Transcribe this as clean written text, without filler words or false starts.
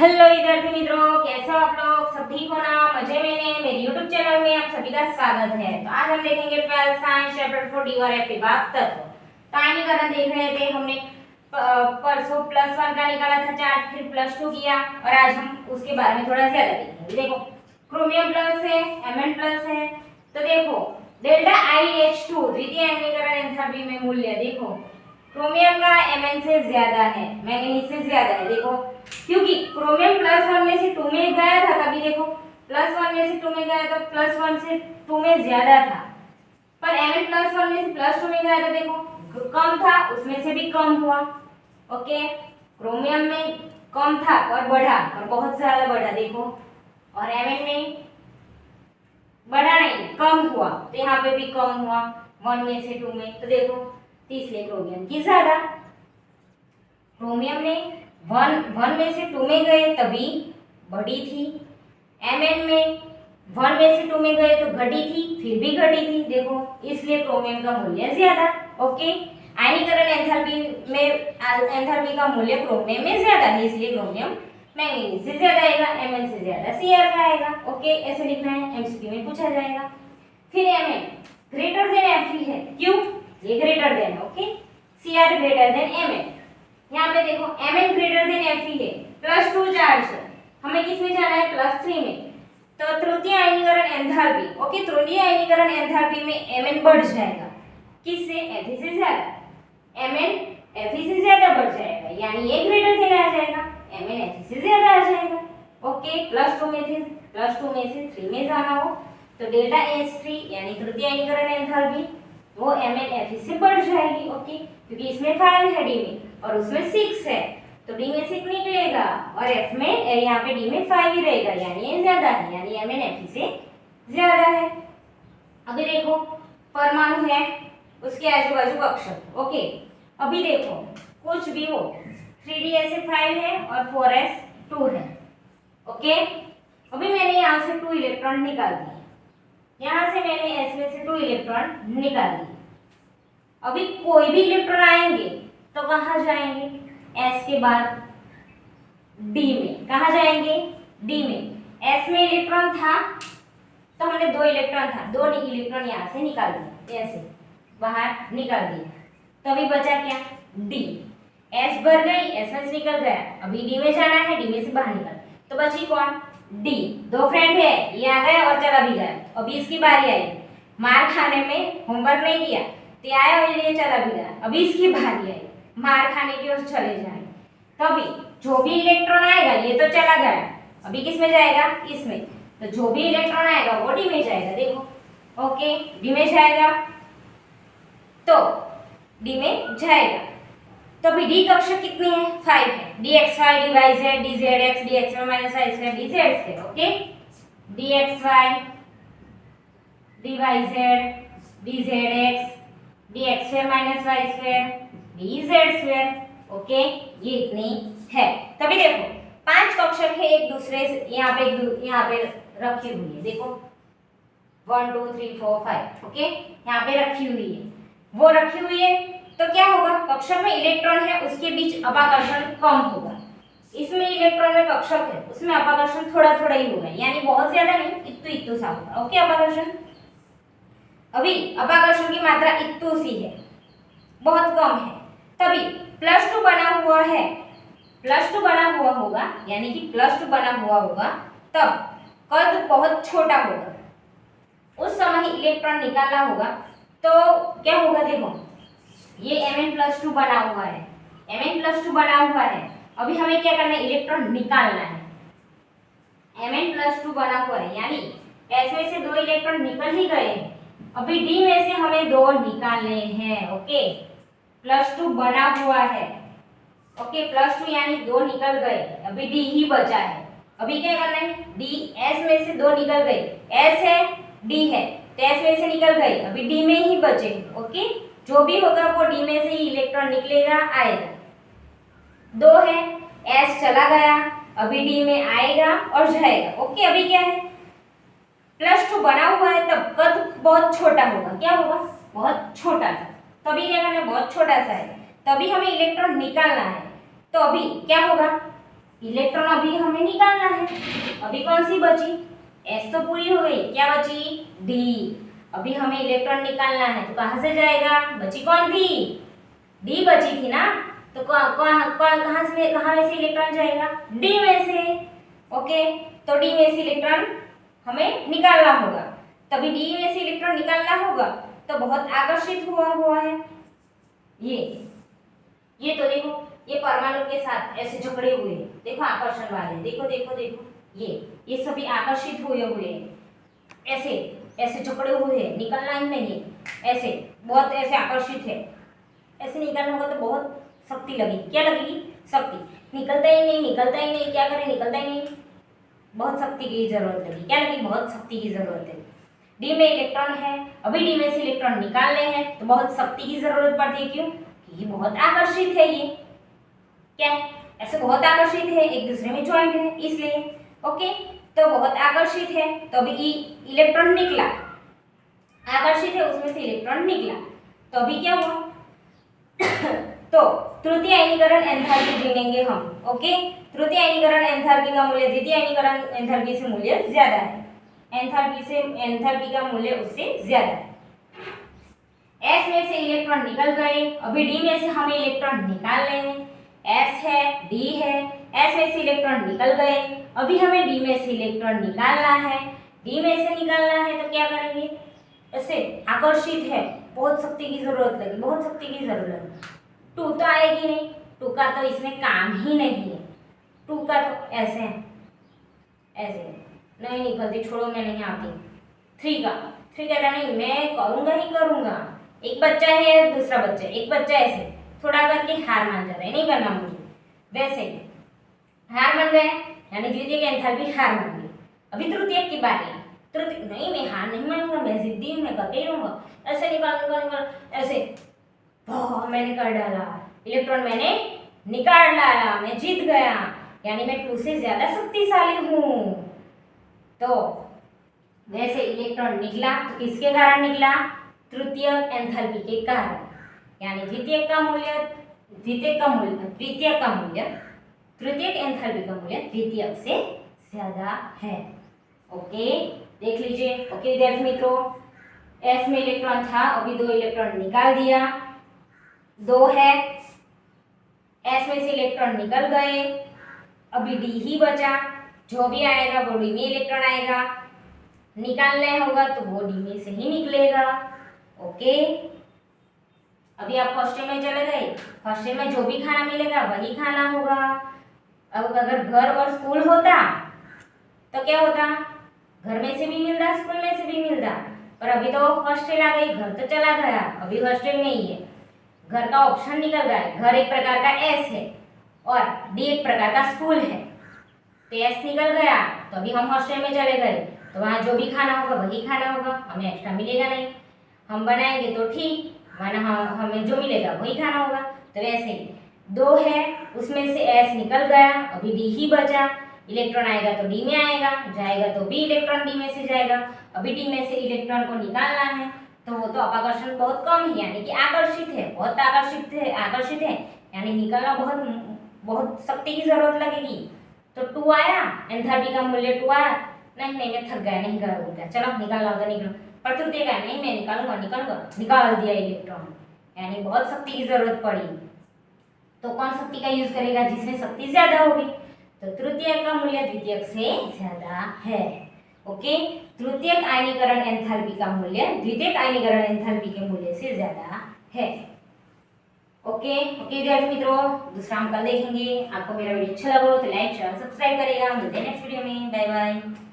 Hello विद्यार्थी मित्रों, कैसे हो आप लोग? सब ठीक हो ना? मजे में ने? मेरे यूट्यूब चैनल में आप सभी का स्वागत है। तो आज हम देखेंगे 12th साइंस चैप्टर 4 डी और एफ विभाग तत्व। तो आयनीकरण देख रहे थे हमने। परसों +1 का निकाला था चार्ज, फिर +2 किया और आज हम उसके बारे में थोड़ा ज्यादा देखेंगे। देखो, क्रोमियम प्लस है, Mn प्लस है। तो देखो, डेल्टा IH2 द्वितीय आयनीकरण एंथैल्पी में मूल्य देखो, क्रोमियम का Mn से ज्यादा है, मैंगनीज से ज्यादा है। देखो, क्योंकि क्रोमियम +1 में से 2 में गया था, तभी देखो +1 में से 2 में गया तो +1 से 2 में ज्यादा था। पर Mn +1 में से +2 में गया तो देखो कम था, उसमें से भी कम हुआ। ओके, क्रोमियम में कम था और बढ़ा, और बहुत ज्यादा बढ़ा देखो, और Mn में बढ़ा नहीं, कम हुआ, तो यहाँ पे भी कम हुआ 1 में से 2 में। तो देखो, तो इसलिए क्रोमियम की ज्यादा। क्रोमियम ने 1 में से 2 में गए तभी बढ़ी थी, Mn में 1 में से 2 में गए तो घटी थी, फिर भी घटी थी। देखो, इसलिए क्रोमियम का मूल्य ज्यादा। ओके, आयनीकरण एंथैल्पी में एंथैल्पी का मूल्य क्रोमियम में ज्यादा है, इसलिए क्रोमियम मैंगनीज से ज्यादा आएगा, Mn से ज्यादा Cr का आएगा। ओके, ऐसे लिखना है, एमसीक्यू में पूछा जाएगा। फिर Mn ग्रेटर देन Fe है, क्यों? ये ग्रेटर देन है। Okay, Cr greater than Mn। यहाँ पे देखो Mn ग्रेटर देन Fe है, +2 चार्ज है, हमें किस में जाना है? +3 में। तो तृतीय आयनीकरण एंथैल्पी, ओके, तृतीय आयनीकरण एंथैल्पी में Mn बढ़ जाएगा, किससे? Fe से ज्यादा। Mn Fe से ज्यादा बढ़ जाएगा, यानी ये ग्रेटर देन आ जाएगा, Mn Fe से ज्यादा आ जाएगा। ओके, +2 में से 3 में जाना हो तो डेल्टा H3 यानी तृतीय आयनीकरण एंथैल्पी वो Mn Fe से बढ़ जाएगी। ओके, क्योंकि इसमें 5 है डी में और उसमें 6 है, तो डी में 6 निकलेगा और F में यहाँ पे डी में 5 ही रहेगा, यानी ये ज्यादा है, यानी Mn Fe से ज्यादा है। अभी देखो, परमाणु है, उसके आजू बाजू कक्षक। ओके, अभी देखो कुछ भी हो, 3DSA5 है और 4s2 है। ओके, अभी मैंने यहाँ से 2 इलेक्ट्रॉन निकाल दिए, यहाँ से मैंने S में से 2 इलेक्ट्रॉन निकाल दिए। अभी कोई भी इलेक्ट्रॉन आएंगे तो कहाँ जाएंगे? S के बाद D में। कहाँ जाएंगे? D में। S में इलेक्ट्रॉन था तो हमने 2 इलेक्ट्रॉन था, 2 इलेक्ट्रॉन यहाँ से निकाल दिए, ऐसे बाहर निकाल दिया, तो अभी बचा क्या? D। S भर गई, S में से निकल गया, अभी D में जाना है, D में से बाहर निकल, तो बची कौन? D। 2 फ्रेंड है, ये आ गया और चला भी गया। अभी इसकी बारी आई, मार खाने में होमवर्क नहीं किया तो ये आया और ये चला भी गया। अभी इसकी बारी आई, मार खाने की ओर चले जाए, तो अभी जो भी इलेक्ट्रॉन आएगा, ये तो चला गया, अभी किस में जाएगा? इसमें। तो जो भी इलेक्ट्रॉन आएगा वो डी में जाएगा। देखो, ओके, डी में जाएगा, तो डी में जाएगा, तो अभी डी कक्षक कितनी है? 5 है। dxy dz dzx dxy minus y square dz। Okay, dxy dyz dzx dxy minus y square dz। Okay, ये इतनी है। तभी देखो 5 कक्षक है एक दूसरे से, यहाँ पे रखी हुई है। देखो 1 2 3 4 5। ओके, यहाँ पे रखी हुई है, वो रखी हुई है, तो क्या होगा? कक्षक में इलेक्ट्रॉन है, उसके बीच अपाकर्षण कम होगा। इसमें इलेक्ट्रॉन में कक्षक है, उसमें अपाकर्षण थोड़ा थोड़ा ही होगा, यानी बहुत ज्यादा नहीं, इत्तू सा होगा। ओके, अपाकर्षण, अभी अपाकर्षण की मात्रा इत्तू सी है, बहुत कम है। तभी +2 बना हुआ है, +2 बना हुआ होगा, यानी कि +2 बना हुआ होगा, तब कद बहुत छोटा होगा, उस समय इलेक्ट्रॉन निकालना होगा, तो क्या होगा? देखो, ये Mn+2 बना हुआ है, Mn+2 बना हुआ है, अभी हमें क्या करना है? इलेक्ट्रॉन निकालना है। Mn+2 बना हुआ है, यानी S में से 2 इलेक्ट्रॉन निकल ही गए हैं, अभी D में से हमें 2 निकालने हैं। ओके, +2 बना हुआ है, ओके, +2 यानी 2 निकल गए, अभी D ही बचा है। अभी क्या करना है? D, S में से 2 निकल गए, S है, D है, तो S में से निकल गए, अभी D में ही बचे। ओके, जो भी होगा वो D में से ही इलेक्ट्रॉन निकलेगा, आएगा। 2 है, S चला गया, अभी D में आएगा और जाएगा। ओके, अभी क्या है? +2 बना हुआ है, तब कद बहुत छोटा होगा। क्या होगा? बहुत छोटा सा। तभी क्या करना है? बहुत छोटा सा है, तभी हमें इलेक्ट्रॉन निकालना है, तो अभी क्या होगा? इलेक्ट्रॉन अभी हमें निकालना है। अभी कौन सी बची? एस तो पूरी हो गई, क्या बची? डी। अभी हमें इलेक्ट्रॉन निकालना है तो कहाँ से जाएगा? बची कौन थी? डी बची थी ना, तो कहाँ में से इलेक्ट्रॉन जाएगा? डी में से। ओके, तो डी में से इलेक्ट्रॉन हमें निकालना होगा। तभी डी में से इलेक्ट्रॉन निकालना होगा तो बहुत आकर्षित हुआ है ये तो देखो, ये परमाणु के साथ ऐसे जकड़े हुए हैं, देखो आकर्षण वाले, देखो देखो देखो, ये सभी आकर्षित हुए ऐसे ऐसे जकड़े हुए हैं, निकलना ही नहीं है, ऐसे बहुत ऐसे आकर्षित है। ऐसे निकलना होगा तो बहुत शक्ति लगेगी। क्या लगेगी? शक्ति। निकलता ही नहीं, क्या करें? निकलता ही नहीं, बहुत शक्ति की जरूरत लगी। क्या लगी? बहुत शक्ति की जरूरत है। डी में इलेक्ट्रॉन है, अभी डी में से इलेक्ट्रॉन निकालने हैं तो बहुत शक्ति की जरूरत पड़ती है। क्यों? ये बहुत आकर्षित है। ये क्या है? ऐसे बहुत आकर्षित है, एक दूसरे में ज्वाइंट है, इसलिए। ओके, तो बहुत आकर्षित है तो अभी इलेक्ट्रॉन निकला, आकर्षित है उसमें से इलेक्ट्रॉन निकला, तो अभी क्या हुआ? तो तृतीय आयनीकरण एंथैल्पी गिनेंगे हम। ओके, तृतीय आयनीकरण एंथैल्पी का मूल्य द्वितीय आयनीकरण एंथैल्पी से मूल्य ज्यादा है। एंथैल्पी का मूल्य उससे ज्यादा है। एस में से इलेक्ट्रॉन निकल गए, अभी डी में से हमें इलेक्ट्रॉन निकालने हैं। एस है, डी है, एस में से इलेक्ट्रॉन निकल गए, अभी हमें डी में से इलेक्ट्रॉन निकालना है। डी में से निकालना है तो क्या करेंगे? ऐसे आकर्षित है, बहुत शक्ति की जरूरत लगी, बहुत शक्ति की जरूरत। टू तो आएगी नहीं, टू का तो इसमें काम ही नहीं है। टू का तो ऐसे नहीं निकलती, छोड़ो, मैं नहीं आती। थ्री कहता नहीं, मैं करूंगा ही करूंगा। एक बच्चा है, दूसरा बच्चा, एक बच्चा ऐसे थोड़ा करके हार मान जाता है, नहीं करना मुझे, वैसे ही हार मान गए, यानी द्वितीय एंथैल्पी हार मान गई। अभी तृतीय की बारी। तृतीय नहीं, मैं हार नहीं मानूंगा, मैं जिद्दी हूं, मैं करके ही रहूंगा, ऐसे निकाल ऐसे मैंने कर डाला, इलेक्ट्रॉन मैंने निकाल डाला, मैं जीत गया, यानी मैं टू से ज्यादा शक्तिशाली हूं। तो वैसे इलेक्ट्रॉन निकला तो किसके कारण निकला? तृतीय एंथैल्पी के कारण, यानी तृतीय का मूल्य तृतीय एंथैल्पी का मूल्य द्वितीय से ज्यादा है। ओके, देख लीजिए। ओके विद्यार्थी मित्रों, एस में इलेक्ट्रॉन था, अभी दो इलेक्ट्रॉन निकाल दिया, दो है, एस में से इलेक्ट्रॉन निकल गए, अभी डी ही बचा, जो भी आएगा वो डी में इलेक्ट्रॉन आएगा, निकालना होगा तो वो डी में से ही निकलेगा। ओके, अभी आप हॉस्टल में चले गए, हॉस्टल में जो भी खाना मिलेगा वही खाना होगा। अब अगर घर और स्कूल होता तो क्या होता? घर में से भी मिलता, स्कूल में से भी मिलता, पर अभी तो हॉस्टल आ गई, घर तो चला गया, अभी हॉस्टल में ही है। घर का ऑप्शन निकल गया है, घर एक प्रकार का एस है और डी एक प्रकार का स्कूल है, तो एस निकल गया तो अभी हम हॉस्टल में चले गए तो वहाँ जो भी खाना होगा वही खाना होगा, हमें एक्स्ट्रा मिलेगा नहीं। हम बनाएंगे तो ठीक, वरना हमें जो मिलेगा वही खाना होगा। तो वैसे ही दो है, उसमें से एस निकल गया, अभी डी ही बचा, इलेक्ट्रॉन आएगा तो डी में आएगा, जाएगा तो भी इलेक्ट्रॉन डी में से जाएगा। अभी डी में से इलेक्ट्रॉन को निकालना है तो वो तो अपाकर्षण बहुत कम है, यानी कि आकर्षित है, बहुत आकर्षित है, यानी निकलना बहुत शक्ति की जरूरत लगेगी। तो टू आया, एंथैल्पी का मूल्य टू आया। नहीं मैं थक गया, नहीं करूँगा, चलो निकालना होगा निकलो, पर तृतीय का नहीं, मैं निकालूंगा, निकाल दिया इलेक्ट्रॉन, यानी बहुत शक्ति की जरूरत पड़ी। तो कौन शक्ति का यूज करेगा? जिसमें शक्ति ज्यादा होगी, तो तृतीय का मूल्य द्वितीय से ज्यादा है। ओके, तृतीय आयनीकरण एंथैल्पी का मूल्य द्वितीय आयनीकरण एंथैल्पी के मूल्य से ज्यादा है। ओके विद्यार्थी मित्रों, दूसरा हम कल देखेंगे। आपको मेरा वीडियो अच्छा लगा तो लाइक शेयर सब्सक्राइब करेगा। मिलते हैं नेक्स्ट वीडियो में, बाय बाय।